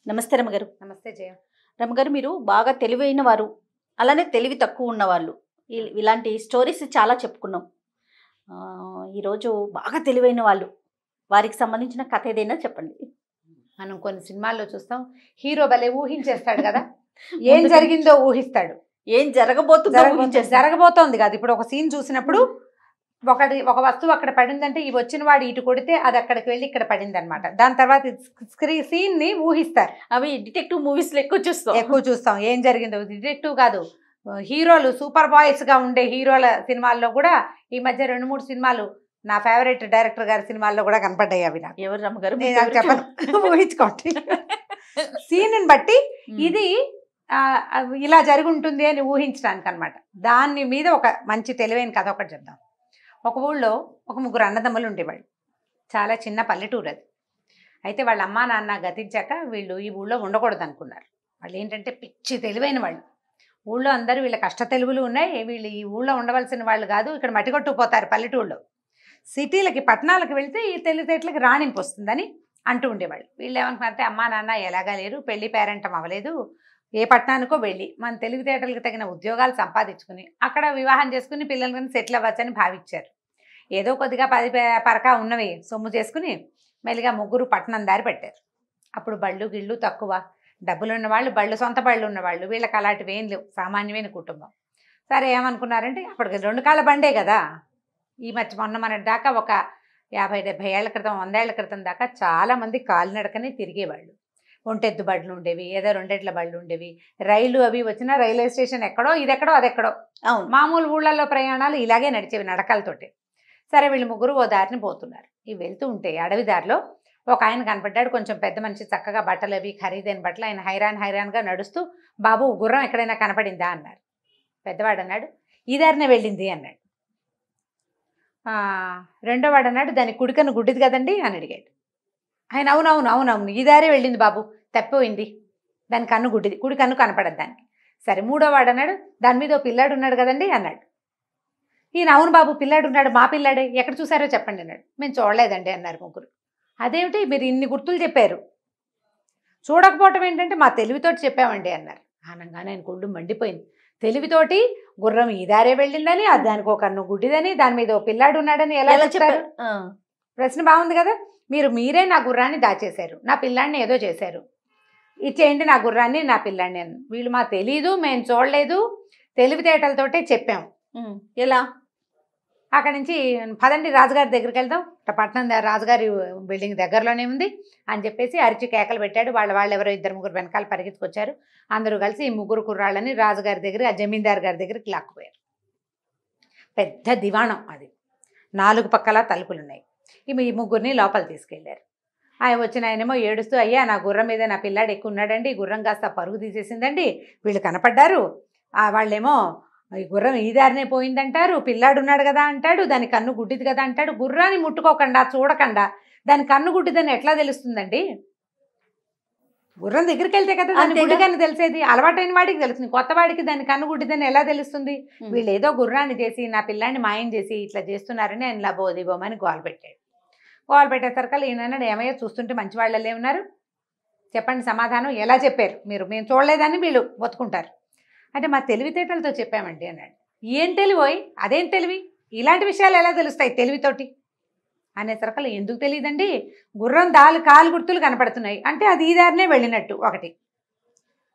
నమస్తే రమగారు. నమస్తే జయ. రమగారు, మీరు బాగా తెలివైన వారు, అలానే తెలివి తక్కువ ఉన్నవాళ్ళు. ఇలాంటి స్టోరీస్ చాలా చెప్పుకున్నాం. ఈరోజు బాగా తెలివైన వాళ్ళు, వారికి సంబంధించిన కథ ఏదైనా చెప్పండి. మనం కొన్ని సినిమాల్లో చూస్తాం, హీరో భలే ఊహించేస్తాడు కదా, ఏం జరిగిందో ఊహిస్తాడు, ఏం జరగబోతోంది కాదు. ఇప్పుడు ఒక సీన్ చూసినప్పుడు ఒక వస్తువు అక్కడ పడిందంటే ఈ వచ్చిన వాడు ఇటు కొడితే అది అక్కడికి వెళ్ళి ఇక్కడ పడింది అనమాట. దాని తర్వాత సీన్ ని ఊహిస్తారు. అవి డిటెక్టివ్ మూవీస్ లో ఎక్కువ చూస్తాం ఏం జరిగిందో. డిటెక్టివ్ కాదు, హీరోలు సూపర్ బాయ్స్ గా ఉండే హీరోల సినిమాల్లో కూడా ఈ మధ్య 2-3 సినిమాలు నా ఫేవరెట్ డైరెక్టర్ గారి సినిమాల్లో కూడా కనపడ్డాయి. అవి నాకు ఎవరు రమగారు చెప్పను, ఊహించుకోండి. సీన్ బట్టి ఇది ఇలా జరిగి ఉంటుంది అని ఊహించడానికి అనమాట. దాని మీద ఒక మంచి తెలివైన కథ ఒకటి చెప్దాం. ఒక ఊళ్ళో ఒక 3 అన్నదమ్ములు ఉండేవాళ్ళు. చాలా చిన్న పల్లెటూరు అది. అయితే వాళ్ళ అమ్మా నాన్న గతించాక వీళ్ళు ఈ ఊళ్ళో ఉండకూడదు అనుకున్నారు. వాళ్ళు ఏంటంటే పిచ్చి తెలివైన వాళ్ళు. ఊళ్ళో అందరూ వీళ్ళ కష్ట తెలుగులు ఉన్నాయి, వీళ్ళు ఈ ఊళ్ళో ఉండవలసిన వాళ్ళు కాదు, ఇక్కడ మట్టికొట్టుకుపోతారు పల్లెటూళ్ళలో. సిటీలకి పట్టణాలకు వెళ్తే ఈ తెలివితేటలకి రాణింపు వస్తుందని అంటూ ఉండేవాళ్ళు. వీళ్ళు ఏమనుకున్నారంటే అమ్మా నాన్న ఎలాగా లేరు, పెళ్లి పేరెంటం అవ్వలేదు, ఏ పట్టణానికో వెళ్ళి మన తెలివితేటలకు తగిన ఉద్యోగాలు సంపాదించుకుని అక్కడ వివాహం చేసుకుని పిల్లలని సెటిల్ అవ్వచ్చని భావించారు. ఏదో కొద్దిగా 10 పరకా ఉన్నవి సొమ్ము చేసుకుని మెల్లిగా 3 పట్టణం దారి పెట్టారు. అప్పుడు బళ్ళు గిళ్ళు తక్కువ, డబ్బులున్న వాళ్ళు, సొంత బళ్ళు ఉన్నవాళ్ళు, వీళ్ళకి అలాంటివి ఏం లేవు, సామాన్యమైన కుటుంబం. సరే ఏమనుకున్నారంటే అప్పటికి 2 కాళ్ళ బండే కదా. ఈ మొన్న దాకా ఒక 50-70 ఏళ్ల క్రితం, 100 ఏళ్ల క్రితం దాకా చాలామంది కాలినడకనే తిరిగేవాళ్ళు. ఒంటెద్దు బళ్ళు ఉండేవి, ఏదో 2 ఎడ్ల బళ్ళు ఉండేవి. రైలు అవి వచ్చినా రైల్వే స్టేషన్ ఎక్కడో, ఇదెక్కడో అదెక్కడో. అవును, మామూలు ఊళ్ళల్లో ప్రయాణాలు ఇలాగే నడిచేవి నడకలతోటి. సరే వీళ్ళు 3 ఓ దారిని పోతున్నారు. ఇవి వెళ్తూ ఉంటే అడవి దారిలో ఒక ఆయన కనపడ్డాడు, కొంచెం పెద్ద మనిషి, చక్కగా బట్టలు అవి ఖరీదైన బట్టలు. ఆయన హైరాన్గా నడుస్తూ, బాబు గుర్రం ఎక్కడైనా కనపడిందా అన్నారు. పెద్దవాడు అన్నాడు, ఈ దారినే వెళ్ళింది అన్నాడు. రెండో వాడు అన్నాడు, దాని కుడికన్ను గుడ్డిది కదండి అని అడిగాడు. ఆయన అవునవును ఈ దారే వెళ్ళింది బాబు, తప్పిపోయింది, దాని కన్ను గుడ్డిది, కుడి కన్ను కనపడదు దానికి. సరే మూడో వాడు అన్నాడు, దాని మీద ఓ పిల్లాడు ఉన్నాడు కదండి అన్నాడు. ఈయన అవును బాబు పిల్లాడు ఉన్నాడు, మా పిల్లాడే, ఎక్కడ చూసారో చెప్పండి అన్నాడు. మేము చూడలేదండి అన్నారు 3. అదేమిటి మీరు ఇన్ని గుర్తులు చెప్పారు, చూడకపోవటం ఏంటంటే మా తెలివితోటి చెప్పామండి అన్నారు. అనగానే ఆయన కొళ్ళు మండిపోయింది. తెలివితోటి గుర్రం ఈ దారే వెళ్ళిందని, అది దానికి ఒక కన్ను గుడ్డిదని, దాని మీద ఓ పిల్లాడు ఉన్నాడని ఎలా చెప్తారు? ప్రశ్న బాగుంది కదా. మీరే నా గుర్రాన్ని దాచేశారు, నా పిల్లాడిని ఏదో చేశారు, ఇచ్చేయండి నా గుర్రాన్ని నా పిల్లాడిని అని. వీళ్ళు మా తెలీదు, మేము చూడలేదు, తెలివితేటలతోటే చెప్పాము. ఎలా? అక్కడి నుంచి పదండి రాజుగారి దగ్గరికి వెళ్దాం, పట్టణం రాజుగారి బిల్డింగ్ దగ్గరలోనే ఉంది అని చెప్పేసి అరిచి కేకలు పెట్టాడు. వాళ్ళు ఎవరో 2-3 వెనకాల పరిగెత్తుకొచ్చారు. అందరూ కలిసి ఈ 3 కుర్రాళ్ళని రాజుగారి దగ్గర, ఆ జమీందారు గారి దగ్గరికి లాక్కుపోయారు. పెద్ద దివాణం అది, 4 పక్కల తలుపులు ఉన్నాయి. ఈ 3 లోపల తీసుకెళ్లారు. ఆయన వచ్చిన ఆయనేమో ఏడుస్తూ, అయ్యా నా గుర్రం మీద నా పిల్లాడు ఎక్కువ ఉన్నాడండి, గుర్రం కాస్త పరుగు తీసేసిందండి, వీళ్ళు కనపడ్డారు, వాళ్ళేమో ఈ గుర్రం ఈ దారినే పోయిందంటారు, పిల్లాడు ఉన్నాడు కదా అంటాడు, దాని కన్ను గుడ్డిది కదా అంటాడు. గుర్రాన్ని ముట్టుకోకుండా చూడకుండా దాని కన్ను గుడ్డిదని ఎట్లా తెలుస్తుందండి? గుర్రం దగ్గరికి వెళ్తే కదా దాని గుడ్డిదని తెలిసేది. అలవాటైన వాడికి తెలుస్తుంది, కొత్త వాడికి దాని కన్ను గుడ్డిదని ఎలా తెలుస్తుంది? వీళ్ళు ఏదో గుర్రాన్ని చేసి నా పిల్లాన్ని మాయం చేసి ఇట్లా చేస్తున్నారని ఆయన బోమని గోలు పెట్టాడు. గోలు పెట్టేసరికి ఈయన ఏమయ్యో చూస్తుంటే మంచి వాళ్ళే ఉన్నారు, చెప్పండి సమాధానం ఎలా చెప్పారు మీరు? మేము చూడలేదని వీళ్ళు బతుకుంటారు అంటే మా తెలివితేటలతో చెప్పామండి అన్నాడు. ఏం తెలివోయ్, అదేం తెలివి, ఇలాంటి విషయాలు ఎలా తెలుస్తాయి తెలివితోటి అనేసరికి ఎందుకు తెలియదండి, గుర్రం కాలు గుర్తులు కనపడుతున్నాయి అంటే అది ఈ దారినే వెళ్ళినట్టు ఒకటి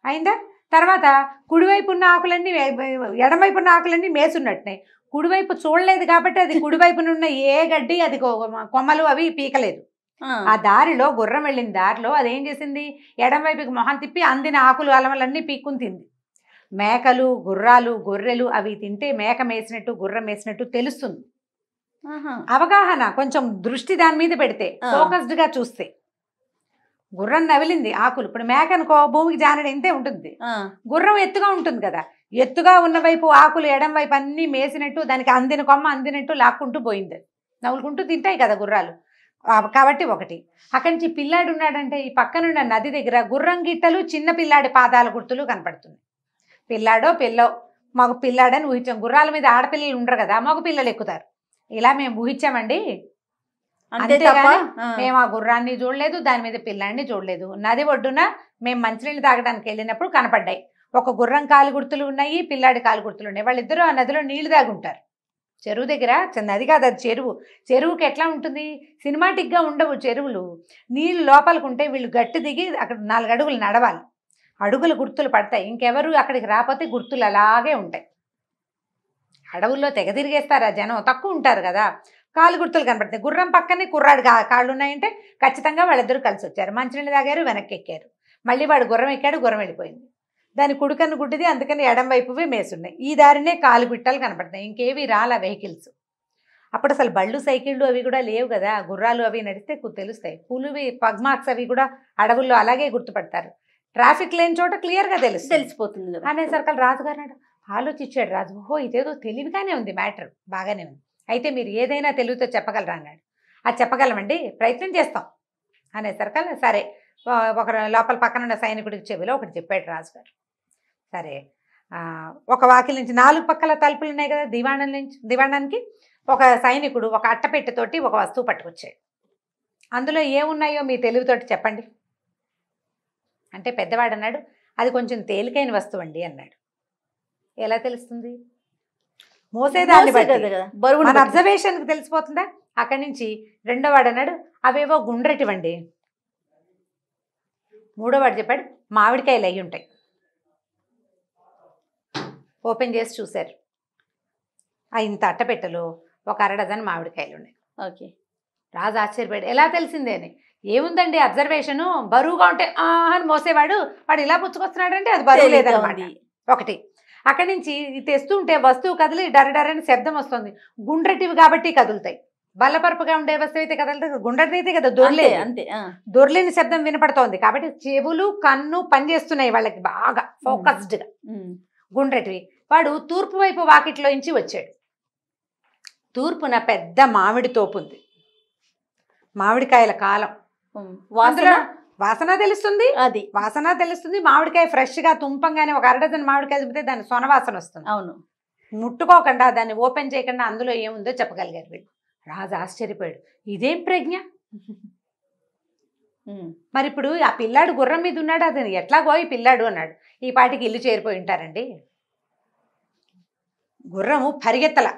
అయిందా. తర్వాత కుడివైపు ఉన్న ఆకులన్నీ, ఎడమవైపు ఉన్న ఆకులన్నీ మేసున్నట్టున్నాయి. కుడివైపు చూడలేదు కాబట్టి అది కుడివైపునున్న ఏ గడ్డి అది కొమ్మలు అవి పీకలేదు. ఆ దారిలో గుర్రం వెళ్ళిన దారిలో అదేం చేసింది, ఎడమవైపుకి మొహం తిప్పి అందిన ఆకులు అలమలన్నీ పీక్కుని తింది. మేకలు, గుర్రాలు, గొర్రెలు అవి తింటే మేక మేసినట్టు గుర్రం మేసినట్టు తెలుస్తుంది. అవగాహన, కొంచెం దృష్టి దాని మీద పెడితే, ఫోకస్డ్గా చూస్తే. గుర్రం నవిలింది ఆకులు, ఇప్పుడు మేక అనుకో భూమికి జానడి ఇంతే ఉంటుంది, గుర్రం ఎత్తుగా ఉంటుంది కదా, ఎత్తుగా ఉన్న వైపు ఆకులు ఎడం వైపు అన్నీ మేసినట్టు దానికి అందిన కొమ్మ అందినట్టు లాక్కుంటూ పోయింది. నవ్వులుకుంటూ తింటాయి కదా గుర్రాలు. కాబట్టి ఒకటి. అక్కడి నుంచి పిల్లాడు ఉన్నాడంటే ఈ పక్కనున్న నది దగ్గర గుర్రం గిట్టలు, చిన్న పిల్లాడి పాదాల గుర్తులు కనపడుతున్నాయి. పిల్లాడో పిల్లో, మగ పిల్లాడని ఊహించాం. గుర్రాల మీద ఆడపిల్లలు ఉండరు కదా, మగ పిల్లలు ఎక్కుతారు. ఇలా మేము ఊహించామండి అంతే తప్ప అంతేగాని మేము ఆ గుర్రాన్ని చూడలేదు, దాని మీద పిల్లాన్ని చూడలేదు. నది ఒడ్డున మేము మంచినీళ్ళు తాగడానికి వెళ్ళినప్పుడు కనపడ్డాయి. ఒక గుర్రం కాలు గుర్తులు ఉన్నాయి, పిల్లాడి కాలు గుర్తులు ఉన్నాయి. వాళ్ళిద్దరూ ఆ నదిలో నీళ్లు తాగుంటారు. చెరువు దగ్గర, నది కాదు అది చెరువు. చెరువుకి ఎట్లా ఉంటుంది, సినిమాటిక్గా ఉండవు చెరువులు. నీళ్ళు లోపలికి ఉంటే వీళ్ళు గట్టి దిగి అక్కడ 4 అడుగులు నడవాలి. అడుగులు గుర్తులు పడతాయి. ఇంకెవరు అక్కడికి రాకపోతే గుర్తులు అలాగే ఉంటాయి. అడవుల్లో తెగ తిరిగేస్తారు ఆ జనం, తక్కువ ఉంటారు కదా. కాలు గుర్తులు కనపడతాయి. గుర్రం పక్కనే కుర్రాడు కాళ్ళు ఉన్నాయంటే ఖచ్చితంగా వాళ్ళిద్దరూ కలిసి వచ్చారు. మంచినీళ్ళు తాగారు, వెనక్కి ఎక్కారు. మళ్ళీ వాడు గుర్రం ఎక్కాడు, గుర్రం వెళ్ళిపోయింది. దాని కుడికన్ను గుడ్డిది, అందుకని ఎడం వైపువే మేసున్నాయి. ఈ దారినే కాలు బిట్టలు కనపడతాయి. ఇంకేవి రాలా వెహికల్స్. అప్పుడు అసలు బళ్ళు సైకిళ్ళు అవి కూడా లేవు కదా. గుర్రాలు అవి నడిస్తే తెలుస్తాయి. పులివి పగ్మార్క్స్ అవి కూడా అడవుల్లో అలాగే గుర్తుపడతారు. ట్రాఫిక్ లేని చోట క్లియర్గా తెలిసిపోతుంది కదా. అనేసరికి రాజుగారు ఆలోచించాడు. రాజు, ఓహో ఇదేదో తెలివిగానే ఉంది, మ్యాటర్ బాగానే ఉంది. అయితే మీరు ఏదైనా తెలివితో చెప్పగలరా అన్నాడు. అది చెప్పగలమండి, ప్రయత్నం చేస్తాం అనేసరికి సరే ఒక లోపల పక్కన ఉన్న సైనికుడికి చెవిలో ఒకటి చెప్పాడు రాజుగారు. సరే ఒక వాకిలి నుంచి 4 పక్కల తలుపులు ఉన్నాయి కదా దివాణానికి. ఒక సైనికుడు ఒక అట్టపెట్టెతోటి ఒక వస్తువు పట్టుకొచ్చాడు. అందులో ఏమున్నాయో మీ తెలివితోటి చెప్పండి అంటే పెద్దవాడు అన్నాడు, అది కొంచెం తేలికైన వస్తువు అండి అన్నాడు. ఎలా తెలుస్తుంది? మోసేదాన్ని బట్టి కదా, బరువు మన అబ్జర్వేషన్కి తెలిసిపోతుందా? అక్కడి నుంచి రెండోవాడు అన్నాడు, అవేవో గుండ్రటివండి. మూడోవాడు చెప్పాడు, మామిడికాయలు అయి ఉంటాయి. ఓపెన్ చేసి చూశారు. ఇంత అట్టపెట్టెలో ఒక 1/2 డజన్ మామిడికాయలు ఉన్నాయి. ఓకే. రాజు ఆశ్చర్యపోయాడు, ఎలా తెలిసిందే అని. ఏముందండి అబ్జర్వేషను, బరువుగా ఉంటే అని మోసేవాడు, వాడు ఇలా పుచ్చుకొస్తున్నాడంటే అది బరువు లేదన్నమాట. ఒకటి. అక్కడి నుంచి తెస్తుంటే వస్తువు కదిలి డరడరని శబ్దం వస్తుంది. గుండ్రటివి కాబట్టి కదులుతాయి. బల్లపరుపుగా ఉండే వస్తువు అయితే కదలుతాయి, గుండ్రటిదైతే కదా దొర్లేదు. అంతే, దొర్లేని శబ్దం వినపడుతోంది కాబట్టి చెవులు కన్ను పనిచేస్తున్నాయి వాళ్ళకి బాగా ఫోకస్డ్గా. గుండ్రటివి. వాడు తూర్పు వైపు వాకిట్లోంచి వచ్చాడు. తూర్పున పెద్ద మామిడి తోపు ఉంది, మామిడికాయల కాలం. వాసన తెలుస్తుంది, అది వాసన తెలుస్తుంది. మామిడికాయ ఫ్రెష్గా తుంపంగానే ఒక 1/2 డజన్ మామిడికాయ తుంపితే దాని సొనవాసన వస్తుంది. అవును. ముట్టుకోకుండా దాన్ని ఓపెన్ చేయకుండా అందులో ఏముందో చెప్పగలిగారు వీళ్ళు. రాజు ఆశ్చర్యపోయాడు, ఇదేం ప్రజ్ఞ. మరి ఇప్పుడు ఆ పిల్లాడు గుర్రం మీద ఉన్నాడు, అతను ఎట్లాగో ఈ పిల్లాడు అన్నాడు. ఈ పాటికి ఇల్లు చేరిపోయి ఉంటారండి. గుర్రము పరిగెత్తల,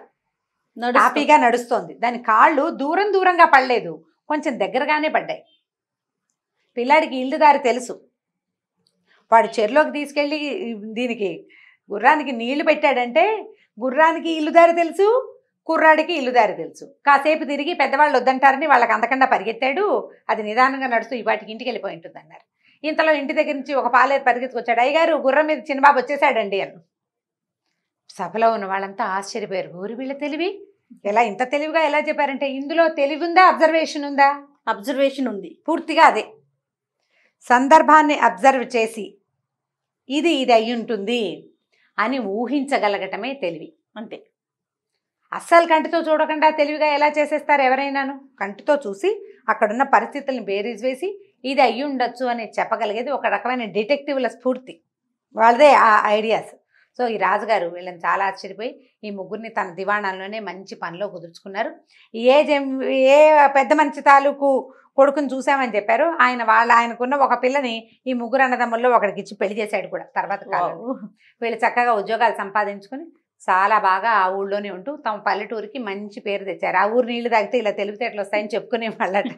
హ్యాపీగా నడుస్తోంది. దాని కాళ్ళు దూరంగా పడలేదు, కొంచెం దగ్గరగానే పడ్డాయి. పిల్లాడికి ఇల్లు దారి తెలుసు. వాడు చెరులోకి తీసుకెళ్ళి దీనికి గుర్రానికి నీళ్లు పెట్టాడంటే గుర్రానికి ఇల్లు దారి తెలుసు, కుర్రాడికి ఇల్లు దారి తెలుసు. కాసేపు తిరిగి పెద్దవాళ్ళు వద్దంటారని వాళ్ళకి అందకుండా పరిగెత్తాడు. అది నిదానంగా నడుస్తూ ఈ వాటికి ఇంటికి వెళ్ళిపోయి ఉంటుంది అన్నారు. ఇంతలో ఇంటి దగ్గర నుంచి ఒక పాలేరు పరిగెత్తుకొచ్చాడు. అయ్యగారు గుర్రం మీద చిన్నబాబు వచ్చేసాడండి అని. సభలో ఉన్న వాళ్ళంతా ఆశ్చర్యపోయారు. ఊరి వీళ్ళ తెలివి ఇంత తెలివిగా ఎలా చెప్పారంటే, ఇందులో తెలివి ఉందా, అబ్జర్వేషన్ ఉందా? అబ్జర్వేషన్ ఉంది, పూర్తిగా అదే. సందర్భాన్ని అబ్జర్వ్ చేసి ఇది అయి ఉంటుంది అని ఊహించగలగటమే తెలివి. అంతే. అస్సలు కంటితో చూడకుండా తెలివిగా ఎలా చేసేస్తారు ఎవరైనాను? కంటితో చూసి అక్కడున్న పరిస్థితులను బేరీజ్ వేసి ఇది అయ్యి ఉండొచ్చు అని చెప్పగలిగేది ఒక రకమైన డిటెక్టివ్ల స్ఫూర్తి, వాళ్ళదే ఆ ఐడియాస్. సో ఈ రాజుగారు వీళ్ళని చాలా ఆశ్చర్యపోయి ఈ ముగ్గురిని తన దివాణాల్లోనే మంచి పనిలో కుదుర్చుకున్నారు. ఏ పెద్ద మంచి తాలూకు కొడుకుని చూసామని చెప్పారు. ఆయనకున్న ఒక పిల్లని ఈ ముగ్గురు అన్నదమ్ముల్లో ఒకడికి ఇచ్చి పెళ్లి చేశాడు కూడా తర్వాత కాలంలో. వీళ్ళు చక్కగా ఉద్యోగాలు సంపాదించుకుని చాలా బాగా ఆ ఊళ్ళోనే ఉంటూ తమ పల్లెటూరికి మంచి పేరు తెచ్చారు. ఆ ఊరు నీళ్లు తాగితే ఇలా తెలివితేటలు వస్తాయని చెప్పుకునే వాళ్ళట.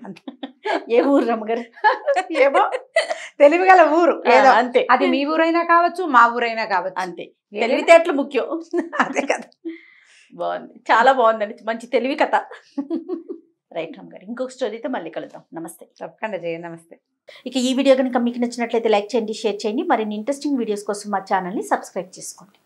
ఏ ఊరు రమ్మగారు? ఏమో తెలివిగల ఊరు ఏదో, అంతే. అది మీ ఊరైనా కావచ్చు, మా ఊరైనా కావచ్చు, అంతే. తెలివితేటలు ముఖ్యం. అదే కదా. బాగుంది, చాలా బాగుందండి, మంచి తెలివి కథ. రైట్ రమ్మగారు, ఇంకొక స్టోరీతో మళ్ళీ కలుద్దాం. నమస్తే. తప్పకుండా చేయ. నమస్తే. ఇక ఈ వీడియో కనుక మీకు నచ్చినట్లయితే లైక్ చేయండి, షేర్ చేయండి. మరిన్ని ఇంట్రెస్టింగ్ వీడియోస్ కోసం మా ఛానల్ని సబ్స్క్రైబ్ చేసుకోండి.